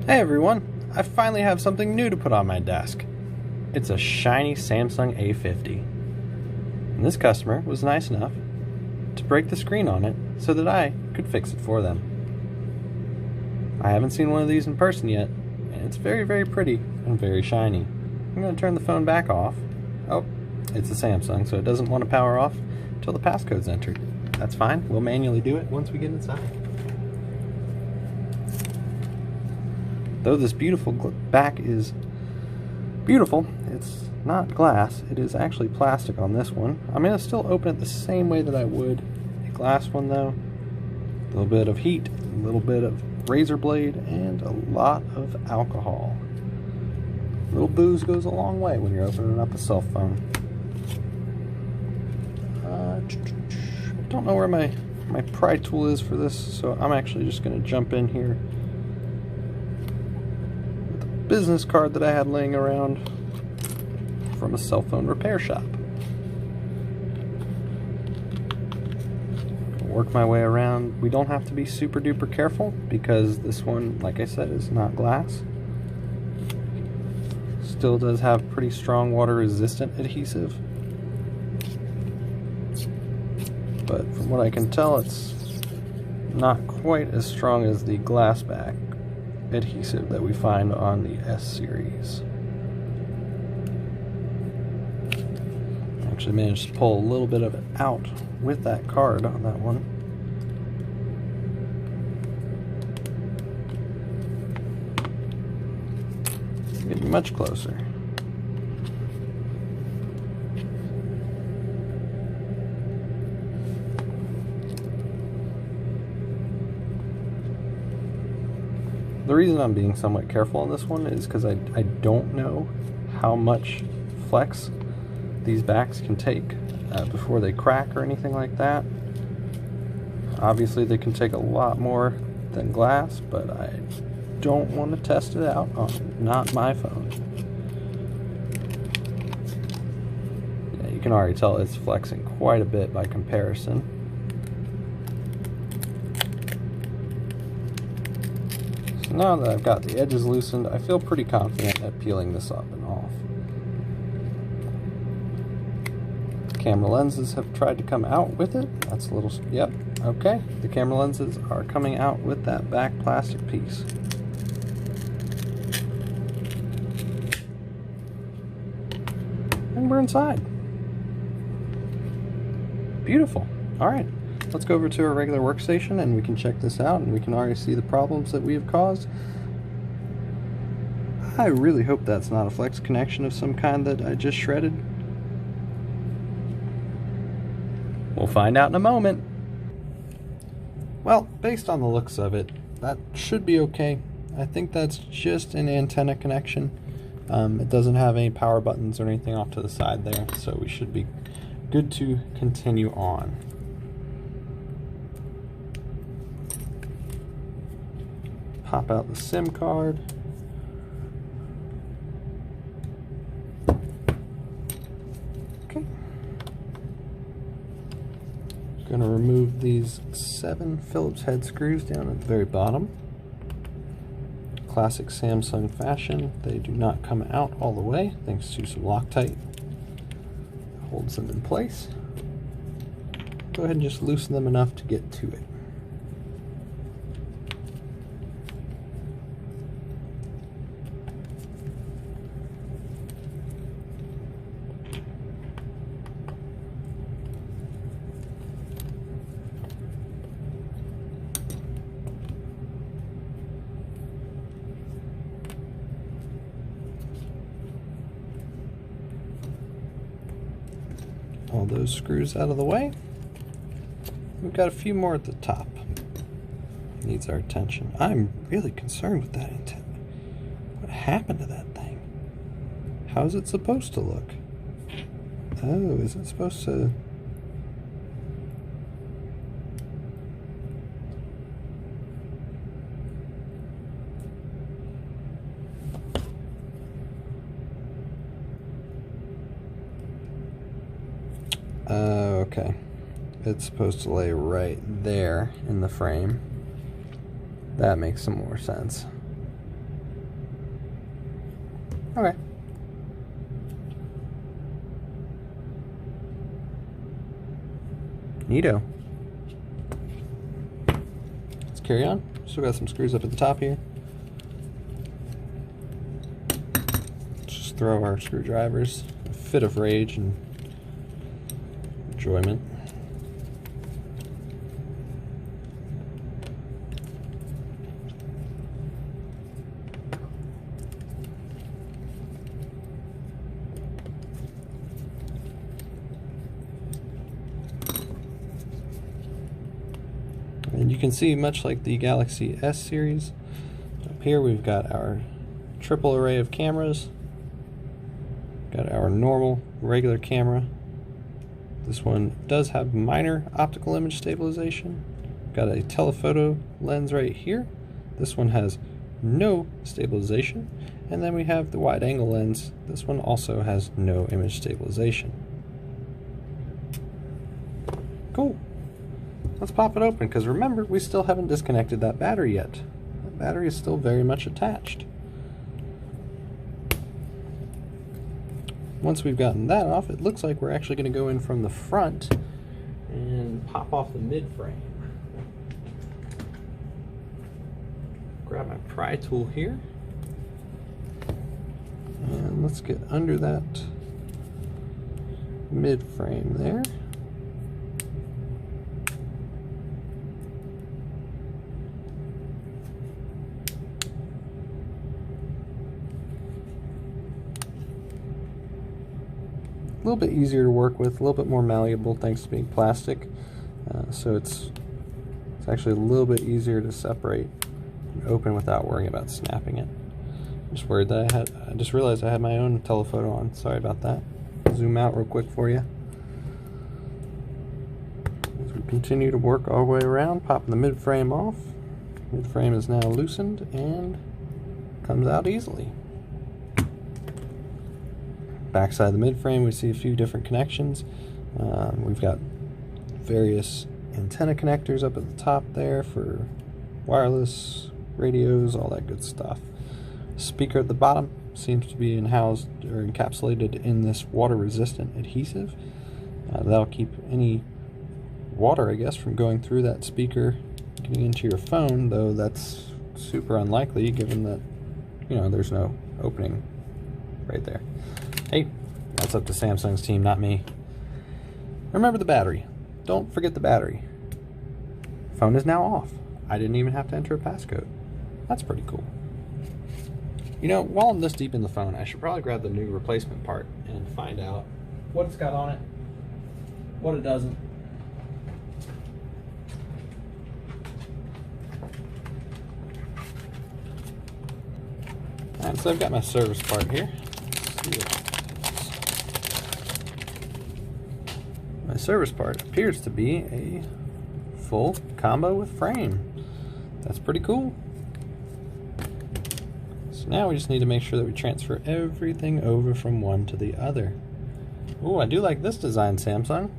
Hey everyone, I finally have something new to put on my desk. It's a shiny Samsung A50. And this customer was nice enough to break the screen on it so that I could fix it for them. I haven't seen one of these in person yet, and it's very, very pretty and very shiny. I'm going to turn the phone back off. Oh, it's a Samsung, so it doesn't want to power off until the passcode's entered. That's fine, we'll manually do it once we get inside. Though this beautiful back is beautiful, it's not glass. It is actually plastic on this one. I'm going to still open it the same way that I would a glass one though. A little bit of heat, a little bit of razor blade, and a lot of alcohol. A little booze goes a long way when you're opening up a cell phone. I don't know where my pry tool is for this, so I'm actually just going to jump in here. Business card that I had laying around from a cell phone repair shop. Work my way around. We don't have to be super duper careful because this one, like I said, is not glass. Still does have pretty strong water resistant adhesive. But from what I can tell, it's not quite as strong as the glass back adhesive that we find on the S series. Actually managed to pull a little bit of it out with that card on that one. Getting much closer. The reason I'm being somewhat careful on this one is because I don't know how much flex these backs can take before they crack or anything like that. Obviously they can take a lot more than glass, but I don't want to test it out on not my phone. Yeah, you can already tell it's flexing quite a bit by comparison. Now that I've got the edges loosened, I feel pretty confident at peeling this up and off. Camera lenses have tried to come out with it. That's a little, yep, okay. The camera lenses are coming out with that back plastic piece. And we're inside. Beautiful. All right. Let's go over to our regular workstation and we can check this out and we can already see the problems that we have caused. I really hope that's not a flex connection of some kind that I just shredded. We'll find out in a moment. Well, based on the looks of it, that should be okay. I think that's just an antenna connection. It doesn't have any power buttons or anything off to the side there, so we should be good to continue on. Pop out the SIM card. Okay. Going to remove these 7 Phillips head screws down at the very bottom. Classic Samsung fashion, they do not come out all the way thanks to some Loctite. Holds them in place. Go ahead and just loosen them enough to get to it. All those screws out of the way. We've got a few more at the top. Needs our attention. I'm really concerned with that antenna. What happened to that thing? How is it supposed to look? Oh, is it supposed to... Okay. It's supposed to lay right there in the frame. That makes some more sense. Okay. Neato. Let's carry on. Still got some screws up at the top here. Just throw our screwdrivers. A fit of rage and enjoyment. And you can see, much like the Galaxy S series, up here we've got our triple array of cameras. Got our normal, regular camera. This one does have minor optical image stabilization. Got a telephoto lens right here. This one has no stabilization. And then we have the wide angle lens. This one also has no image stabilization. Cool. Let's pop it open, because remember, we still haven't disconnected that battery yet. That battery is still very much attached. Once we've gotten that off, it looks like we're actually going to go in from the front and pop off the mid frame. Grab my pry tool here. And let's get under that mid frame there. A little bit easier to work with, a little bit more malleable thanks to being plastic, so it's actually a little bit easier to separate and open without worrying about snapping it. I'm just worried that I just realized I had my own telephoto on. Sorry about that. Zoom out real quick for you. As we continue to work our way around, popping the mid frame off. Mid frame is now loosened and comes out easily. Backside of the mid frame, we see a few different connections. We've got various antenna connectors up at the top there for wireless, radios, all that good stuff. Speaker at the bottom seems to be housed or encapsulated in this water-resistant adhesive. That'll keep any water, I guess, from going through that speaker, getting into your phone, though that's super unlikely given that, you know, there's no opening right there. Hey, that's up to Samsung's team, not me. Remember the battery. Don't forget the battery. Phone is now off. I didn't even have to enter a passcode. That's pretty cool. You know, while I'm this deep in the phone, I should probably grab the new replacement part and find out what it's got on it, what it doesn't. Alright, so I've got my service part here. My service part appears to be a full combo with frame. That's pretty cool. So now we just need to make sure that we transfer everything over from one to the other. Ooh, I do like this design, Samsung.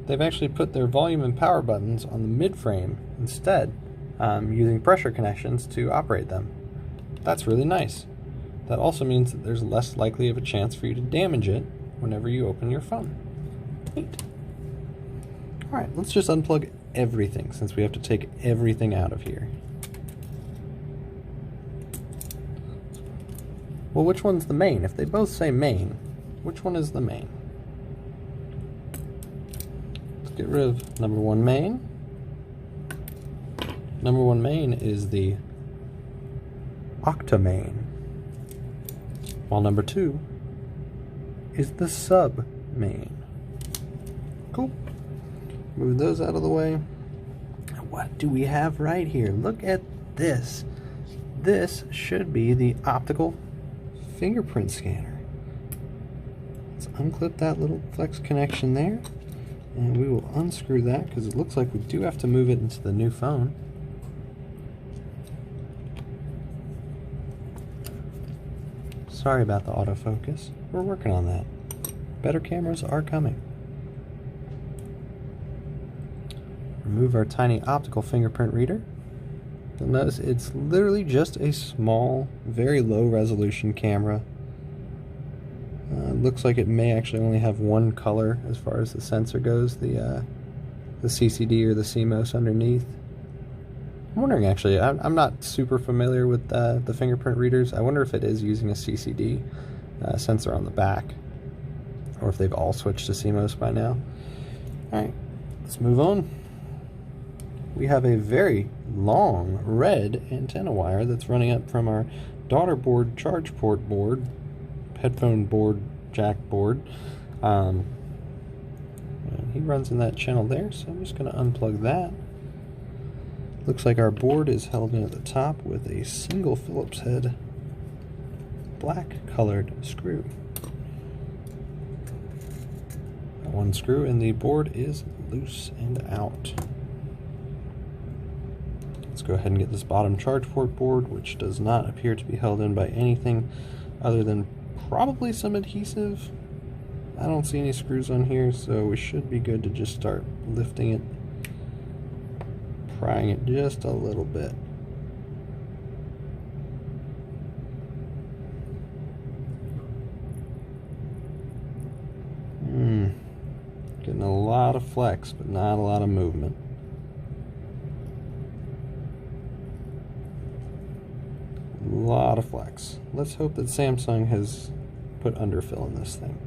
They've actually put their volume and power buttons on the mid frame instead, using pressure connections to operate them. That's really nice. That also means that there's less likely of a chance for you to damage it whenever you open your phone. Neat. Alright, let's just unplug everything since we have to take everything out of here. Well, which one's the main? If they both say main, which one is the main? Let's get rid of number one main. Number one main is the Octamain, while number two is the sub main. Cool. Move those out of the way. What do we have right here? Look at this. This should be the optical fingerprint scanner. Let's unclip that little flex connection there, and we will unscrew that because it looks like we do have to move it into the new phone. Sorry about the autofocus. We're working on that. Better cameras are coming. Remove our tiny optical fingerprint reader. You'll notice it's literally just a small, very low resolution camera Looks like it may actually only have one color as far as the sensor goes, the CCD or the CMOS underneath. I'm wondering actually, I'm not super familiar with the fingerprint readers. I wonder if it is using a CCD sensor on the back, or if they've all switched to CMOS by now. Alright, let's move on. We have a very long red antenna wire that's running up from our daughter board charge port board, headphone board, jack board. And he runs in that channel there, so I'm just going to unplug that. Looks like our board is held in at the top with a single Phillips head black colored screw. One screw and the board is loose and out. Let's go ahead and get this bottom charge port board, which does not appear to be held in by anything other than probably some adhesive. I don't see any screws on here, so we should be good to just start lifting it, prying it just a little bit. Getting a lot of flex, but not a lot of movement. A lot of flex. Let's hope that Samsung has put underfill in this thing.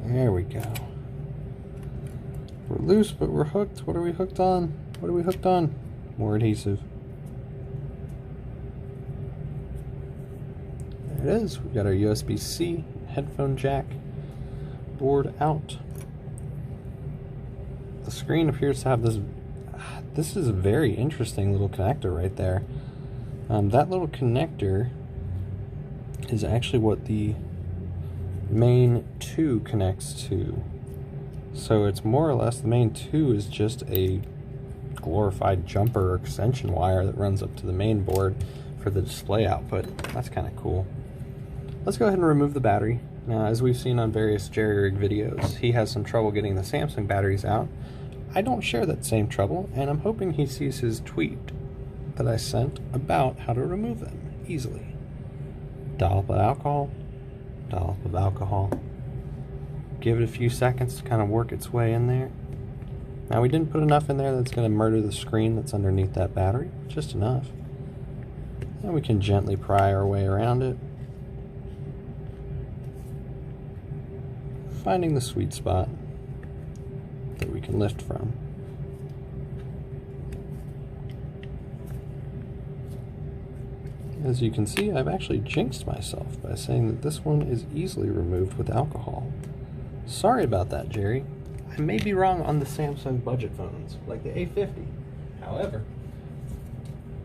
There we go. We're loose, but we're hooked. What are we hooked on? What are we hooked on? More adhesive. There it is. We've got our USB-C headphone jack board out. The screen appears to have this. This is a very interesting little connector right there. That little connector is actually what the main 2 connects to. So it's more or less the main 2 is just a glorified jumper or extension wire that runs up to the main board for the display output. That's kind of cool. Let's go ahead and remove the battery. Now, as we've seen on various jerry-rig videos, he has some trouble getting the Samsung batteries out. I don't share that same trouble, and I'm hoping he sees his tweet that I sent about how to remove them easily. Dollop of alcohol, dollop of alcohol. Give it a few seconds to kind of work its way in there. Now, we didn't put enough in there that's going to murder the screen that's underneath that battery, just enough. And we can gently pry our way around it, finding the sweet spot that we can lift from. As you can see, I've actually jinxed myself by saying that this one is easily removed with alcohol. Sorry about that, Jerry. I may be wrong on the Samsung budget phones, like the A50. However,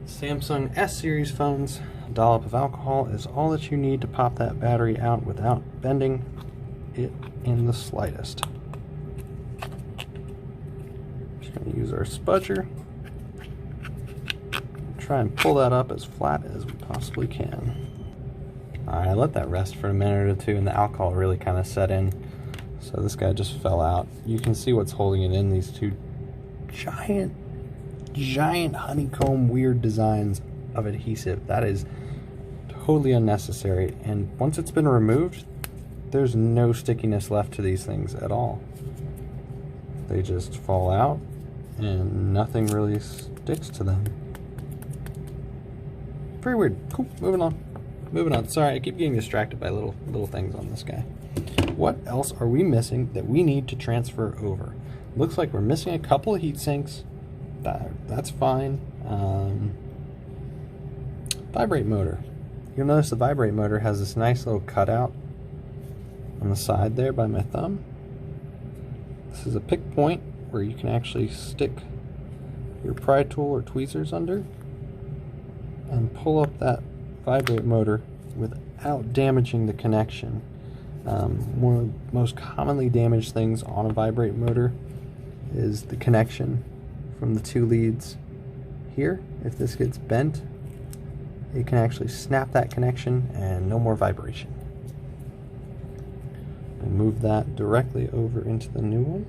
Samsung S-series phones, a dollop of alcohol is all that you need to pop that battery out without bending it in the slightest. Just going to use our spudger. Try and pull that up as flat as we possibly can. Alright, let that rest for a minute or two and the alcohol really kind of set in. So this guy just fell out. You can see what's holding it in, these two giant honeycomb weird designs of adhesive. That is totally unnecessary, and once it's been removed, there's no stickiness left to these things at all. They just fall out and nothing really sticks to them. Very weird. Cool, moving on. Sorry, I keep getting distracted by little things on this guy. What else are we missing that we need to transfer over? Looks like we're missing a couple of heat sinks. That's fine. Vibrate motor. You'll notice the vibrate motor has this nice little cutout on the side there by my thumb. This is a pick point where you can actually stick your pry tool or tweezers under and pull up that vibrate motor without damaging the connection. One of the most commonly damaged things on a vibrate motor is the connection from the 2 leads here. If this gets bent, it can actually snap that connection and no more vibration. And move that directly over into the new one.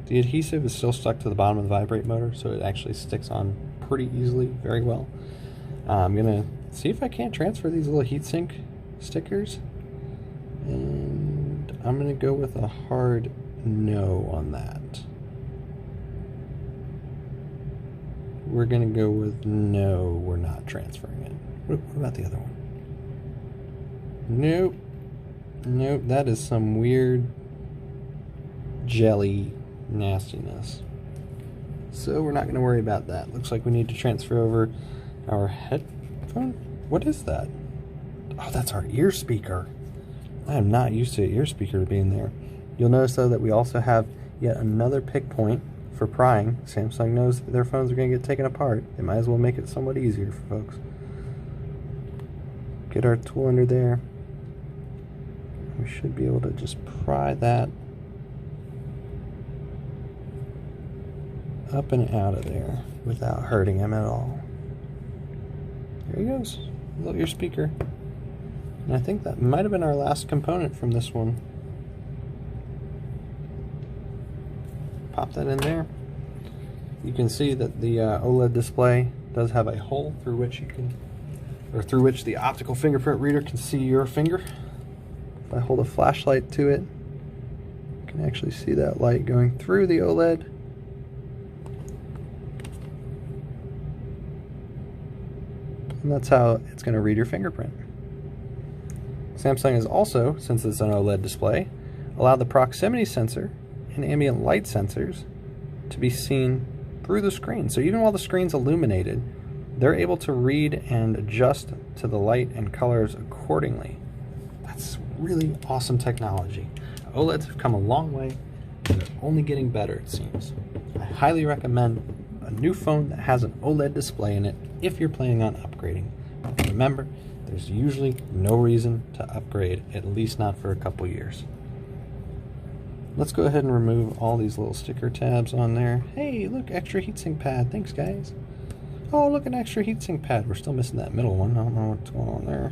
The adhesive is still stuck to the bottom of the vibrate motor, so it actually sticks on pretty easily, very well. I'm gonna see if I can't transfer these little heatsink stickers, and I'm gonna go with a hard no on that. We're gonna go with no, we're not transferring it. What about the other one? Nope. Nope, that is some weird jelly nastiness. So we're not going to worry about that. Looks like we need to transfer over our headphone. What is that? Oh, that's our ear speaker. I am not used to an ear speaker being there. You'll notice though that we also have yet another pick point for prying. Samsung knows that their phones are going to get taken apart. They might as well make it somewhat easier for folks. Get our tool under there. We should be able to just pry that up and out of there without hurting him at all. There he goes, little ear speaker. And I think that might have been our last component from this one. Pop that in there. You can see that the OLED display does have a hole through which the optical fingerprint reader can see your finger. If I hold a flashlight to it, you can actually see that light going through the OLED. And that's how it's going to read your fingerprint. Samsung has also, since it's an OLED display, allowed the proximity sensor and ambient light sensors to be seen through the screen. So even while the screen's illuminated, they're able to read and adjust to the light and colors accordingly. That's really awesome technology. OLEDs have come a long way, and they're only getting better, it seems. I highly recommend a new phone that has an OLED display in it if you're planning on upgrading. Remember, there's usually no reason to upgrade, at least not for a couple years. Let's go ahead and remove all these little sticker tabs on there. Hey, look, extra heatsink pad. Thanks, guys. Oh, look, an extra heatsink pad. We're still missing that middle one. I don't know what's going on there.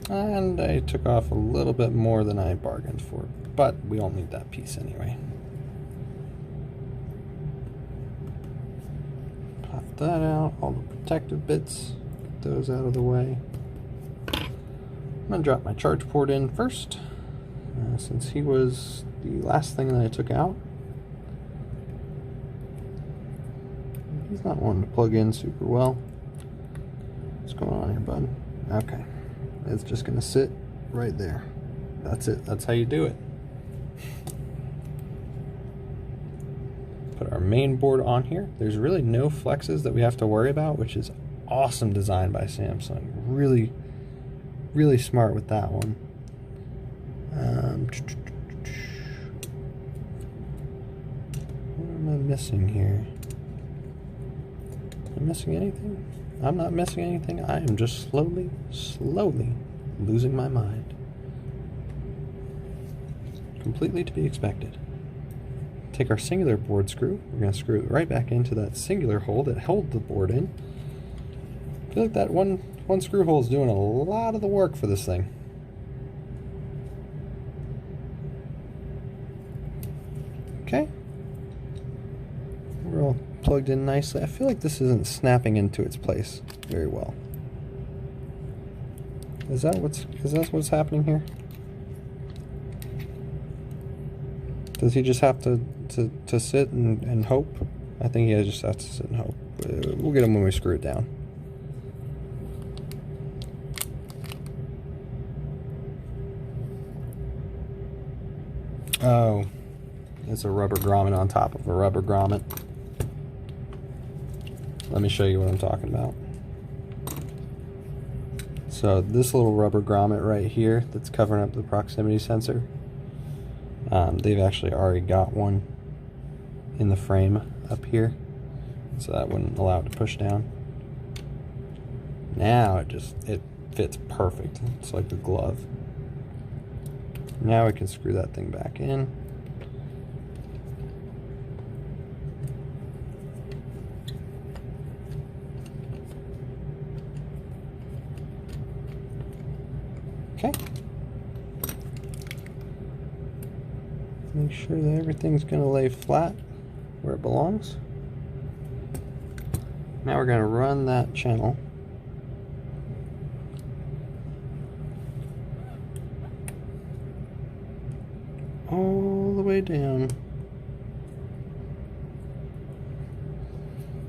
And I took off a little bit more than I bargained for, but we don't need that piece anyway. Pop that out, all the protective bits, get those out of the way. I'm going to drop my charge port in first, since he was the last thing that I took out. He's not wanting to plug in super well. What's going on here, bud? Okay. It's just going to sit right there. That's it. That's how you do it. Put our main board on here. There's really no flexes that we have to worry about, which is awesome design by Samsung. Really, really smart with that one. What am I missing here? Am I missing anything? I'm not missing anything. I am just slowly losing my mind. Completely to be expected. Take our singular board screw. We're going to screw it right back into that singular hole that held the board in. I feel like that one screw hole is doing a lot of the work for this thing. Okay. We're all plugged in nicely. I feel like this isn't snapping into its place very well. Is that what's happening here? Does he just have to sit and hope? I think he just has to sit and hope. We'll get him when we screw it down. Oh, it's a rubber grommet on top of a rubber grommet. Let me show you what I'm talking about. So this little rubber grommet right here that's covering up the proximity sensor, they've actually already got one in the frame up here, so that wouldn't allow it to push down. Now it fits perfect. It's like a glove. Now we can screw that thing back in. Okay. Make sure that everything's going to lay flat where it belongs. Now we're going to run that channel all the way down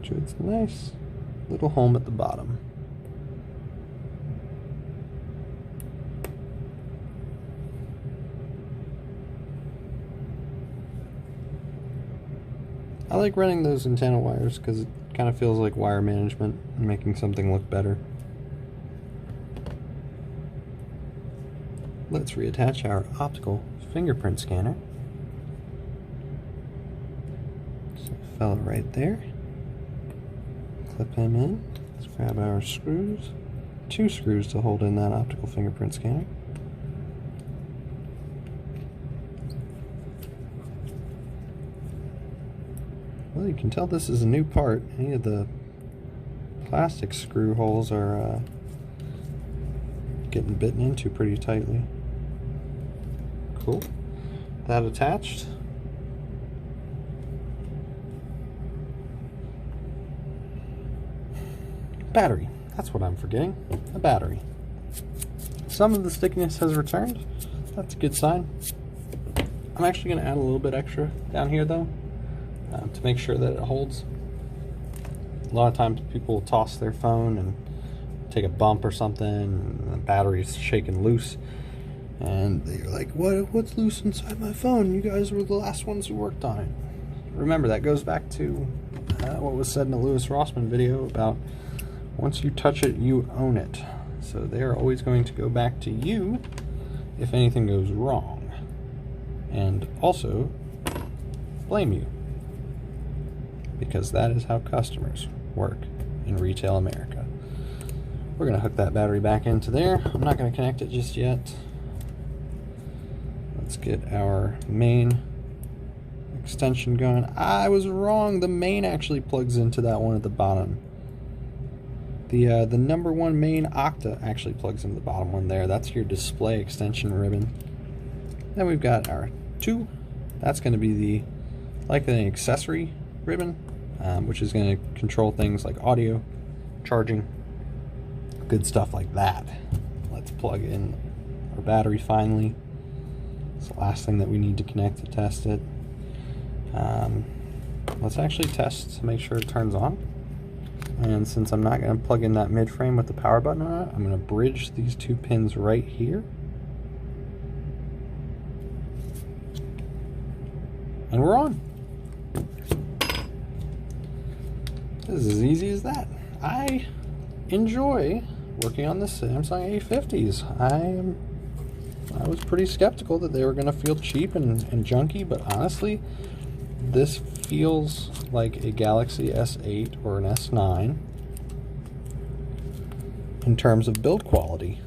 to its nice little home at the bottom. I like running those antenna wires because it kind of feels like wire management and making something look better. Let's reattach our optical fingerprint scanner. So fella right there. Clip him in. Let's grab our screws. 2 screws to hold in that optical fingerprint scanner. Well, you can tell this is a new part. Any of the plastic screw holes are getting bitten into pretty tightly. Cool. That attached. Battery. That's what I'm forgetting. A battery. Some of the stickiness has returned. That's a good sign. I'm actually going to add a little bit extra down here though, to make sure that it holds. A lot of times people will toss their phone and take a bump or something, and the battery's shaking loose, and they're like, what's loose inside my phone? You guys were the last ones who worked on it. Remember, that goes back to what was said in the Lewis Rossman video about once you touch it, you own it. So they're always going to go back to you if anything goes wrong, and also blame you, because that is how customers work in retail America. We're going to hook that battery back into there. I'm not going to connect it just yet. Let's get our main extension going. I was wrong. The main actually plugs into that one at the bottom. The number 1 main octa actually plugs into the bottom one there. That's your display extension ribbon. Then we've got our 2. That's going to be the an accessory ribbon, which is going to control things like audio, charging, good stuff like that. Let's plug in our battery finally. It's the last thing that we need to connect to test it. Let's actually test to make sure it turns on. And since I'm not going to plug in that mid frame with the power button on it, I'm going to bridge these 2 pins right here. And we're on. This is as easy as that. I enjoy working on the Samsung A50s. I was pretty skeptical that they were going to feel cheap and junky, but honestly, this feels like a Galaxy S8 or an S9 in terms of build quality.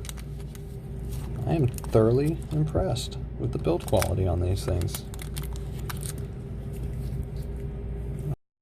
I am thoroughly impressed with the build quality on these things.